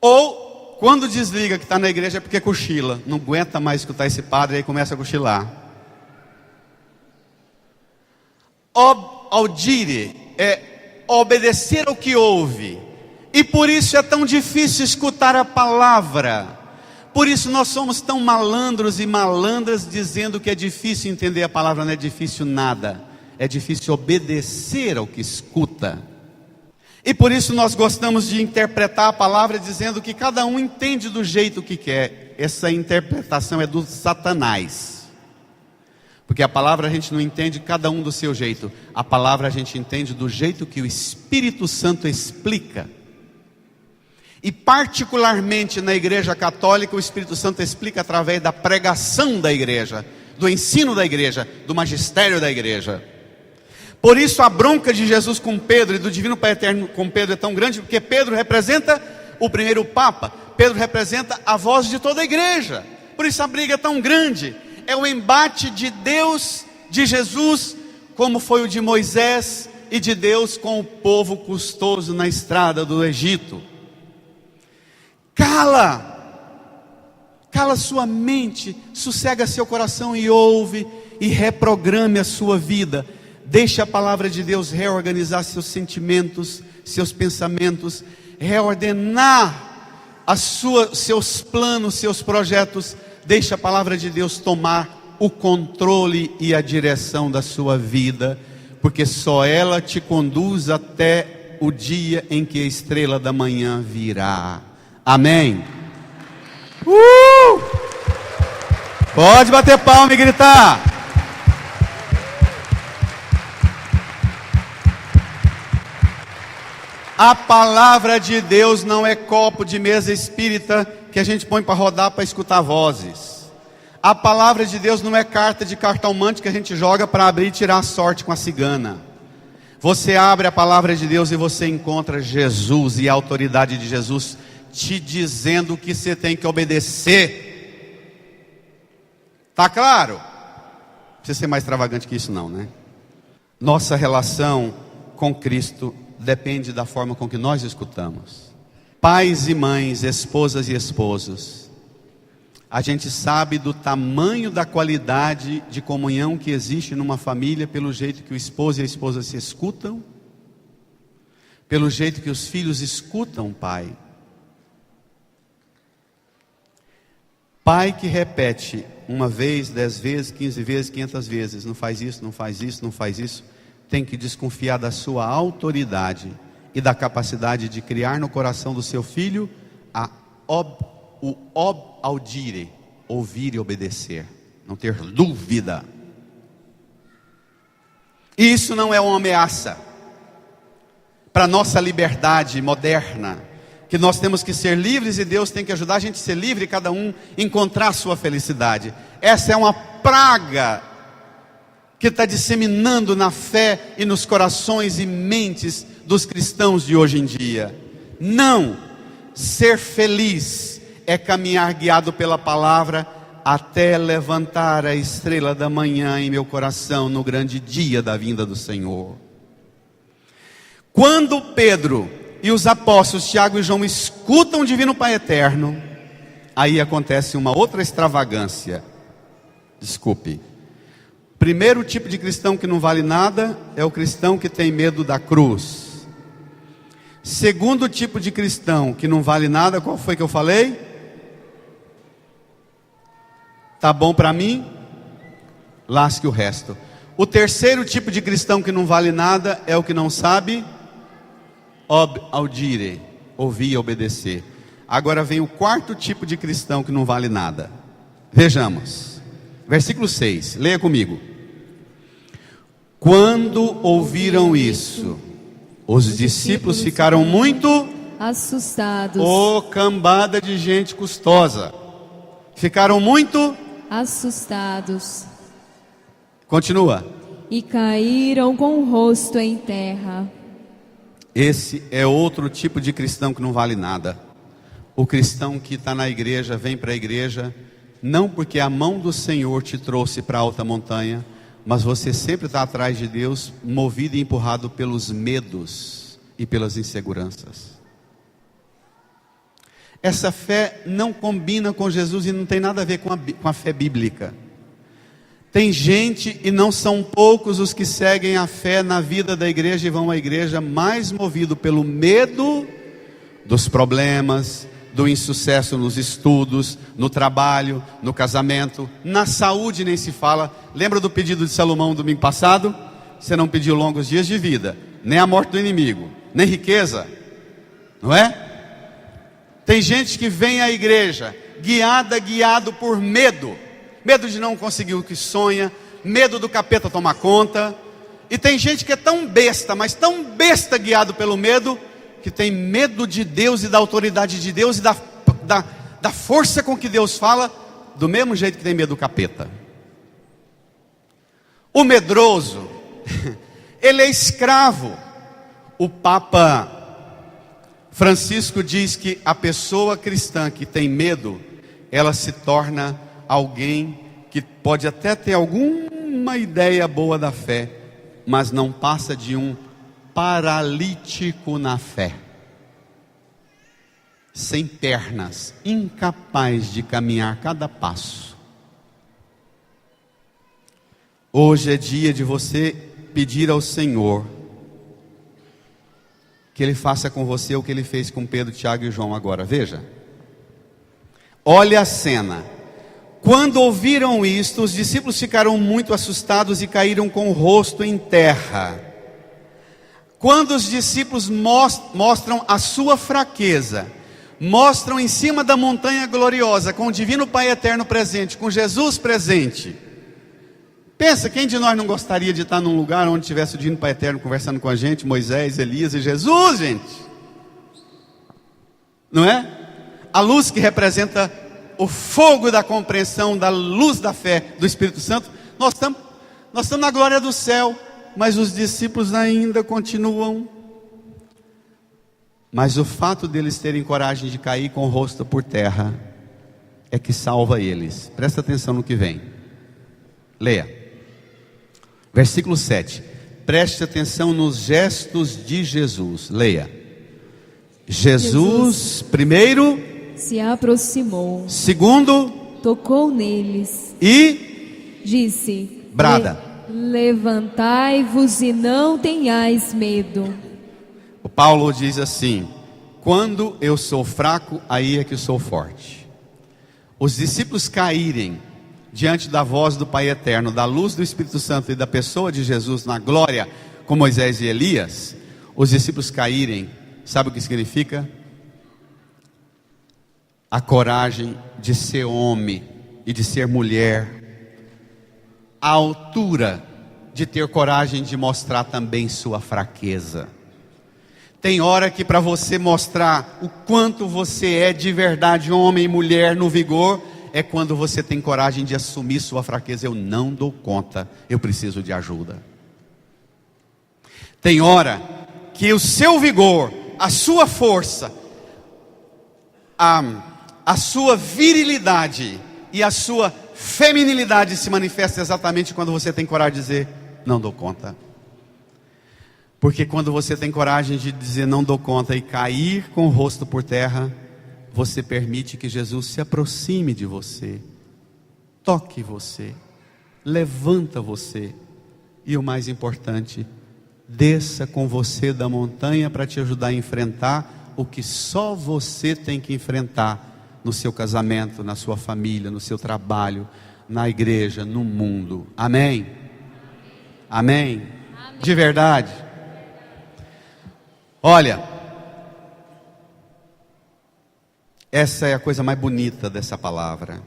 Ou, quando desliga que está na igreja é porque cochila, não aguenta mais escutar esse padre, aí começa a cochilar. Audire é obedecer ao que ouve, e por isso é tão difícil escutar a palavra. Por isso nós somos tão malandros e malandras, dizendo que é difícil entender a palavra. Não é difícil nada, é difícil obedecer ao que escuta. E por isso nós gostamos de interpretar a palavra dizendo que cada um entende do jeito que quer. Essa interpretação é do Satanás, porque a palavra a gente não entende cada um do seu jeito. A palavra a gente entende do jeito que o Espírito Santo explica. E particularmente na igreja católica, o Espírito Santo explica através da pregação da igreja, do ensino da igreja, do magistério da igreja. Por isso a bronca de Jesus com Pedro e do Divino Pai Eterno com Pedro é tão grande, porque Pedro representa o primeiro Papa, Pedro representa a voz de toda a igreja. Por isso a briga é tão grande. É o embate de Deus, de Jesus, como foi o de Moisés, e de Deus com o povo custoso na estrada do Egito. Cala sua mente, sossega seu coração e ouve, e reprograme a sua vida. Deixe a palavra de Deus reorganizar seus sentimentos, seus pensamentos, reordenar seus planos, seus projetos. Deixe a palavra de Deus tomar o controle e a direção da sua vida, porque só ela te conduz até o dia em que a estrela da manhã virá. Amém? Pode bater palma e gritar. A palavra de Deus não é copo de mesa espírita que a gente põe para rodar para escutar vozes. A palavra de Deus não é carta de cartomante que a gente joga para abrir e tirar a sorte com a cigana. Você abre a palavra de Deus e você encontra Jesus e a autoridade de Jesus te dizendo que você tem que obedecer. Tá claro? Não precisa ser mais extravagante que isso não, né? Nossa relação com Cristo depende da forma com que nós escutamos. Pais e mães, esposas e esposos, a gente sabe do tamanho da qualidade de comunhão que existe numa família pelo jeito que o esposo e a esposa se escutam, pelo jeito que os filhos escutam o pai. Pai que repete uma vez, 10 vezes, 15 vezes, 500 vezes, não faz isso, não faz isso, não faz isso, tem que desconfiar da sua autoridade e da capacidade de criar no coração do seu filho audire, ouvir e obedecer, não ter dúvida. Isso não é uma ameaça para a nossa liberdade moderna, que nós temos que ser livres e Deus tem que ajudar a gente a ser livre, cada um encontrar a sua felicidade. Essa é uma praga que está disseminando na fé e nos corações e mentes dos cristãos de hoje em dia. Não, ser feliz é caminhar guiado pela palavra até levantar a estrela da manhã em meu coração no grande dia da vinda do Senhor. Quando Pedro e os apóstolos Tiago e João escutam o Divino Pai Eterno, aí acontece uma outra extravagância. Desculpe. Primeiro tipo de cristão que não vale nada é o cristão que tem medo da cruz. Segundo tipo de cristão que não vale nada, qual foi que eu falei? Tá bom para mim? Lasque o resto. O terceiro tipo de cristão que não vale nada é o que não sabe audire, ouvir e obedecer. Agora vem o quarto tipo de cristão que não vale nada. Vejamos. Versículo 6, leia comigo. Quando ouviram isso, os discípulos ficaram muito assustados. Ô cambada de gente custosa. Ficaram muito assustados. Continua. E caíram com o rosto em terra. Esse é outro tipo de cristão que não vale nada. O cristão que está na igreja, vem para a igreja, não porque a mão do Senhor te trouxe para a alta montanha, mas você sempre está atrás de Deus, movido e empurrado pelos medos e pelas inseguranças. Essa fé não combina com Jesus e não tem nada a ver com a fé bíblica. Tem gente, e não são poucos os que seguem a fé na vida da igreja e vão à igreja mais movido pelo medo dos problemas, do insucesso nos estudos, no trabalho, no casamento, na saúde nem se fala. Lembra do pedido de Salomão domingo passado? Você não pediu longos dias de vida, nem a morte do inimigo, nem riqueza, não é? Tem gente que vem à igreja guiado por medo. Medo de não conseguir o que sonha, medo do capeta tomar conta. E tem gente que é tão besta, mas tão besta guiado pelo medo, que tem medo de Deus e da autoridade de Deus e da força com que Deus fala, do mesmo jeito que tem medo do capeta. O medroso, ele é escravo. O Papa Francisco diz que a pessoa cristã que tem medo, ela se torna alguém que pode até ter alguma ideia boa da fé, mas não passa de um paralítico na fé, sem pernas, incapaz de caminhar cada passo. Hoje é dia de você pedir ao Senhor que Ele faça com você o que Ele fez com Pedro, Tiago e João agora. Veja, olha a cena. Quando ouviram isto, os discípulos ficaram muito assustados e caíram com o rosto em terra. Quando os discípulos mostram a sua fraqueza, mostram em cima da montanha gloriosa, com o divino Pai eterno presente, com Jesus presente. Pensa, quem de nós não gostaria de estar num lugar onde tivesse o divino Pai eterno conversando com a gente, Moisés, Elias e Jesus, gente? Não é? A luz que representa o fogo da compreensão, da luz da fé do Espírito Santo. Nós estamos na glória do céu, mas os discípulos ainda continuam. Mas o fato deles terem coragem de cair com o rosto por terra é que salva eles. Presta atenção no que vem. Leia. Versículo 7. Preste atenção nos gestos de Jesus. Leia. Jesus primeiro se aproximou. Segundo, tocou neles e disse: brada. Levantai-vos e não tenhais medo. O Paulo diz assim: quando eu sou fraco, aí é que eu sou forte. Os discípulos caírem diante da voz do Pai eterno, da luz do Espírito Santo e da pessoa de Jesus na glória, com Moisés e Elias. Os discípulos caírem, sabe o que significa? A coragem de ser homem e de ser mulher, a altura de ter coragem de mostrar também sua fraqueza. Tem hora que para você mostrar o quanto você é de verdade homem e mulher no vigor, é quando você tem coragem de assumir sua fraqueza. Eu não dou conta, eu preciso de ajuda. Tem hora que o seu vigor, a sua força, a sua virilidade e a sua feminilidade se manifesta exatamente quando você tem coragem de dizer: não dou conta. Porque quando você tem coragem de dizer não dou conta e cair com o rosto por terra, você permite que Jesus se aproxime de você, toque você, levanta você e o mais importante, desça com você da montanha para te ajudar a enfrentar o que só você tem que enfrentar no seu casamento, na sua família, no seu trabalho, na igreja, no mundo. Amém? Amém? Amém. De verdade. Olha, essa é a coisa mais bonita dessa palavra.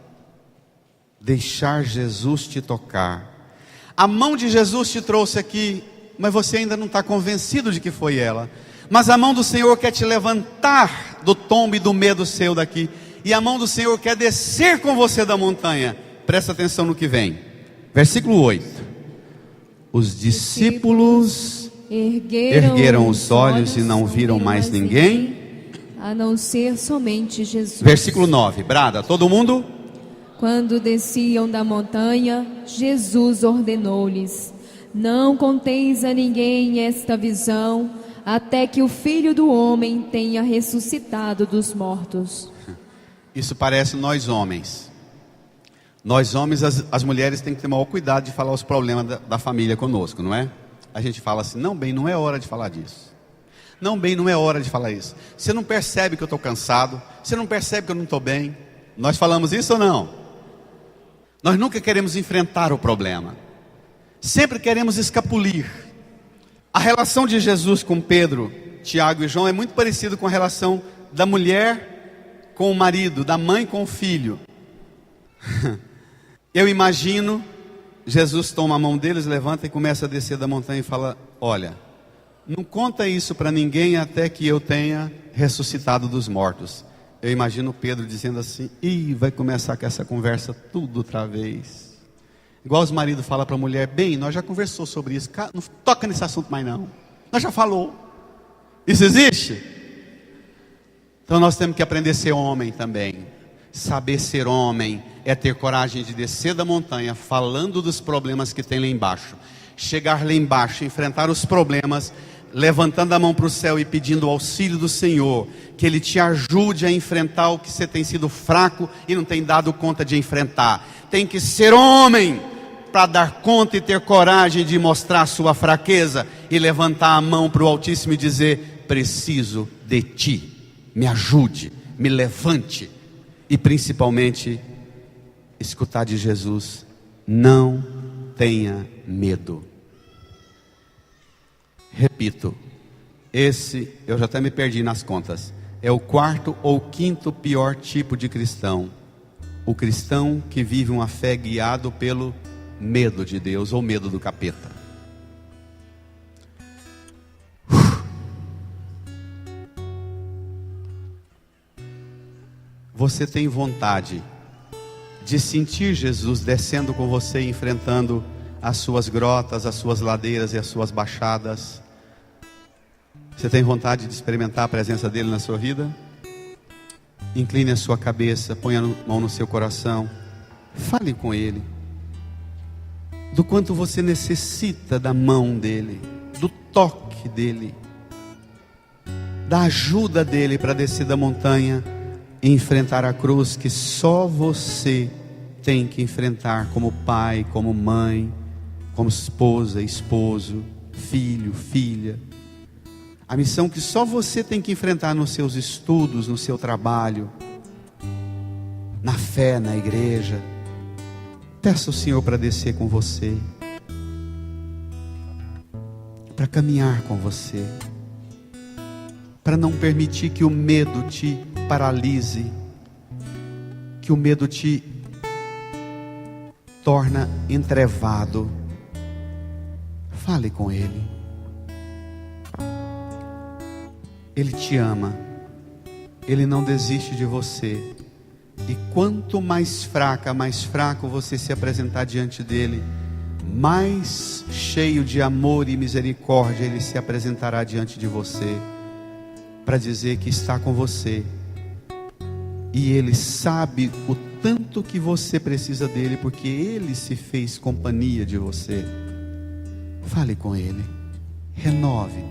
Deixar Jesus te tocar. A mão de Jesus te trouxe aqui, mas você ainda não está convencido de que foi ela. Mas a mão do Senhor quer te levantar do tombo e do medo seu daqui. E a mão do Senhor quer descer com você da montanha. Presta atenção no que vem. Versículo 8. Os discípulos ergueram os olhos e não viram mais ninguém, a não ser somente Jesus. Versículo 9, brada, todo mundo? Quando desciam da montanha, Jesus ordenou-lhes: não conteis a ninguém esta visão, até que o Filho do Homem tenha ressuscitado dos mortos. Isso parece nós homens. Nós homens, as mulheres têm que ter maior cuidado de falar os problemas da família conosco, não é? A gente fala assim, não bem, não é hora de falar disso. Não bem, não é hora de falar isso. Você não percebe que eu estou cansado? Você não percebe que eu não estou bem? Nós falamos isso ou não? Nós nunca queremos enfrentar o problema. Sempre queremos escapulir. A relação de Jesus com Pedro, Tiago e João é muito parecida com a relação da mulher com o marido, da mãe com o filho. Eu imagino, Jesus toma a mão deles, levanta e começa a descer da montanha e fala: olha, não conta isso para ninguém até que eu tenha ressuscitado dos mortos. Eu imagino Pedro dizendo assim: ih, vai começar com essa conversa tudo outra vez. Igual os maridos falam para a mulher: bem, nós já conversou sobre isso, não toca nesse assunto mais não, nós já falou. Isso existe? Então nós temos que aprender a ser homem também. Saber ser homem é ter coragem de descer da montanha falando dos problemas que tem lá embaixo, chegar lá embaixo, enfrentar os problemas, levantando a mão para o céu e pedindo o auxílio do Senhor, que Ele te ajude a enfrentar o que você tem sido fraco e não tem dado conta de enfrentar. Tem que ser homem para dar conta e ter coragem de mostrar a sua fraqueza e levantar a mão para o Altíssimo e dizer: preciso de Ti, me ajude, me levante. E principalmente escutar de Jesus: não tenha medo. Repito, esse, eu já até me perdi nas contas, é o quarto ou quinto pior tipo de cristão. O cristão que vive uma fé guiado pelo medo de Deus ou medo do capeta. Você tem vontade de sentir Jesus descendo com você, enfrentando as suas grotas, as suas ladeiras e as suas baixadas? Você tem vontade de experimentar a presença dele na sua vida? Incline a sua cabeça, ponha a mão no seu coração, fale com ele do quanto você necessita da mão dele, do toque dele, da ajuda dele para descer da montanha e enfrentar a cruz que só você tem que enfrentar, como pai, como mãe, como esposa, esposo, filho, filha. A missão que só você tem que enfrentar nos seus estudos, no seu trabalho, na fé, na igreja. Peça ao Senhor para descer com você, para caminhar com você, para não permitir que o medo te paralise, que o medo te torna entrevado. Fale com Ele. Ele te ama, Ele não desiste de você. E quanto mais fraca, mais fraco você se apresentar diante dEle, mais cheio de amor e misericórdia Ele se apresentará diante de você, para dizer que está com você. E Ele sabe o tanto que você precisa dEle, porque Ele se fez companhia de você. Fale com Ele, renove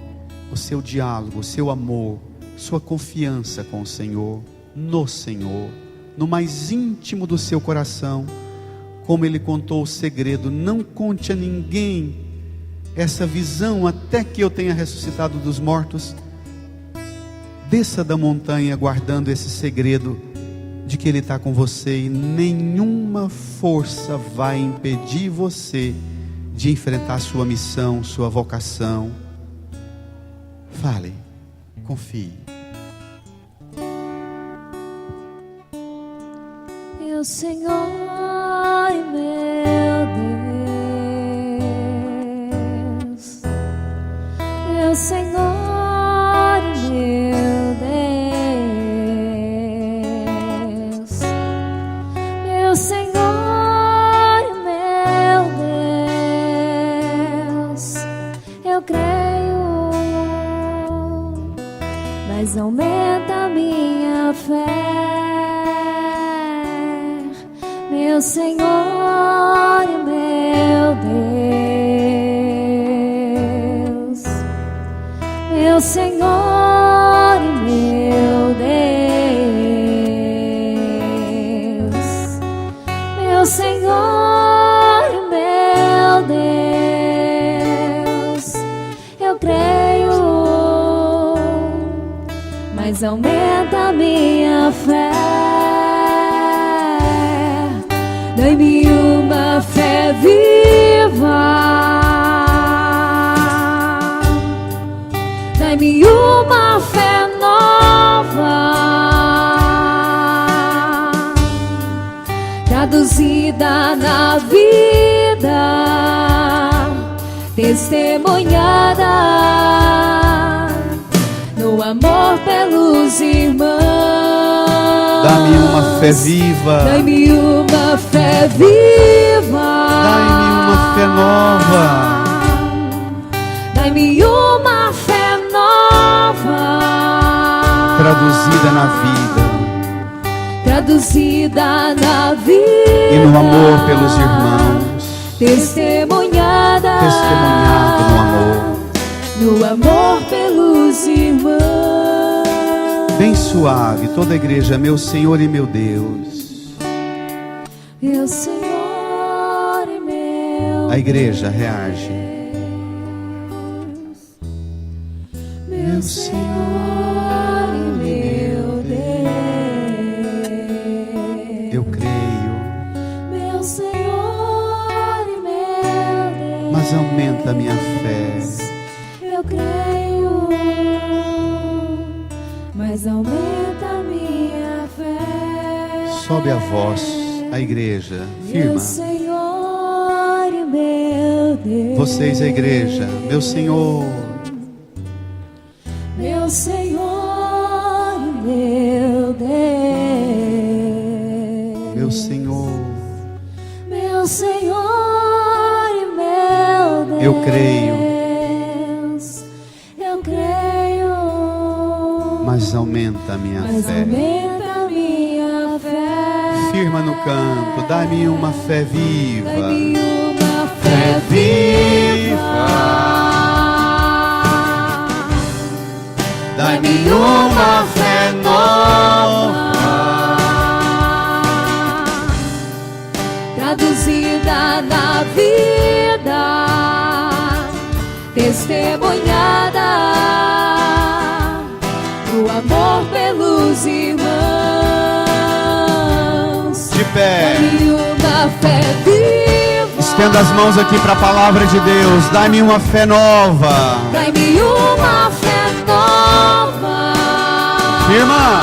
o seu diálogo, o seu amor, sua confiança com o Senhor, no Senhor, no mais íntimo do seu coração. Como Ele contou o segredo: não conte a ninguém essa visão até que eu tenha ressuscitado dos mortos. Desça da montanha guardando esse segredo de que Ele está com você, e nenhuma força vai impedir você de enfrentar sua missão, sua vocação. Fale, confie. Meu Senhor e meu Deus, meu Senhor e meu Deus, meu Senhor e meu Deus, eu creio meu Senhor e meu Deus, meu Senhor e meu Deus, meu Senhor e meu Deus. Eu creio, mas aumenta a minha fé. Dai-me uma fé viva, dai-me uma fé nova, traduzida na vida, testemunhada no amor pelos irmãos. Dá-me uma fé viva, Dai-me uma fé viva, dai-me uma fé nova, dai-me uma fé nova, traduzida na vida traduzida na vida e no amor pelos irmãos, testemunhada no amor. no amor pelos irmãos. Bem suave, toda a igreja, meu Senhor e meu Deus. Meu Senhor e meu A igreja reage. meu Senhor e meu Deus. Eu creio, Meu Senhor e meu Deus. mas aumenta a minha fé. Eu creio, mas aumenta a minha fé. Sobe a voz, a igreja, firma. Meu Senhor e meu Deus. Vocês, a igreja, meu Senhor, Meu Senhor e meu Deus. meu Senhor. Meu Senhor e meu Deus. Eu creio, eu creio, mas aumenta a minha mas fé. aumenta a minha fé. Firma no canto, dá-me uma fé viva. Dai-me uma fé Fé viva. Dá-me uma fé nova, traduzida na vida, testemunhada no amor pelos irmãos. de pé. Dai-me uma fé viva. Estenda as mãos aqui para a palavra de Deus. Dá-me uma fé nova. Dai-me uma fé nova. Firma.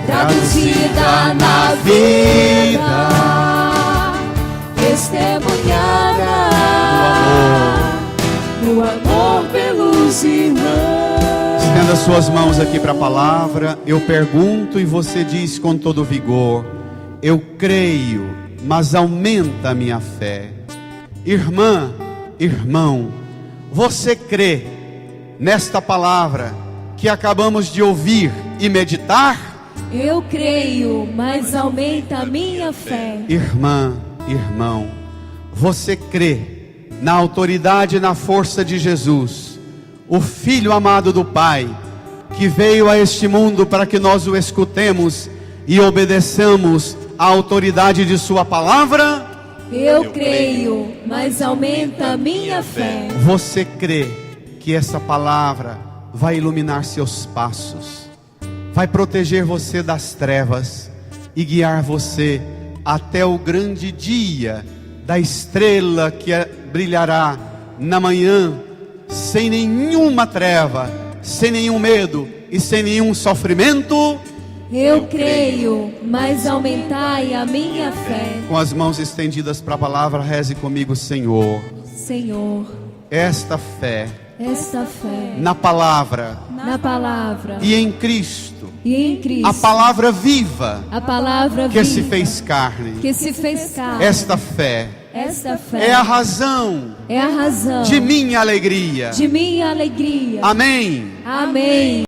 Traduzida na vida, testemunhada no amor pelos irmãos. Estenda suas mãos aqui para a palavra. Eu pergunto e você diz com todo vigor: eu creio, mas aumenta a minha fé. Irmã, irmão, você crê nesta palavra que acabamos de ouvir e meditar? Eu creio, mas aumenta a minha fé. Irmã, irmão, você crê na autoridade e na força de Jesus, o Filho amado do Pai, que veio a este mundo para que nós o escutemos e obedeçamos à autoridade de sua palavra? Eu creio, mas aumenta a minha fé. Você crê que essa palavra vai iluminar seus passos, vai proteger você das trevas e guiar você até o grande dia da estrela que brilhará na manhã, sem nenhuma treva, sem nenhum medo e sem nenhum sofrimento? Eu creio, mas aumentai a minha fé. Com as mãos estendidas para a palavra, reze comigo: Senhor, Senhor, esta fé esta fé na palavra na palavra e em Cristo, e em Cristo, a palavra viva a palavra que se viva, fez carne. que se fez carne. Esta fé Esta fé é a razão é a razão de minha alegria. de minha alegria. Amém. Amém.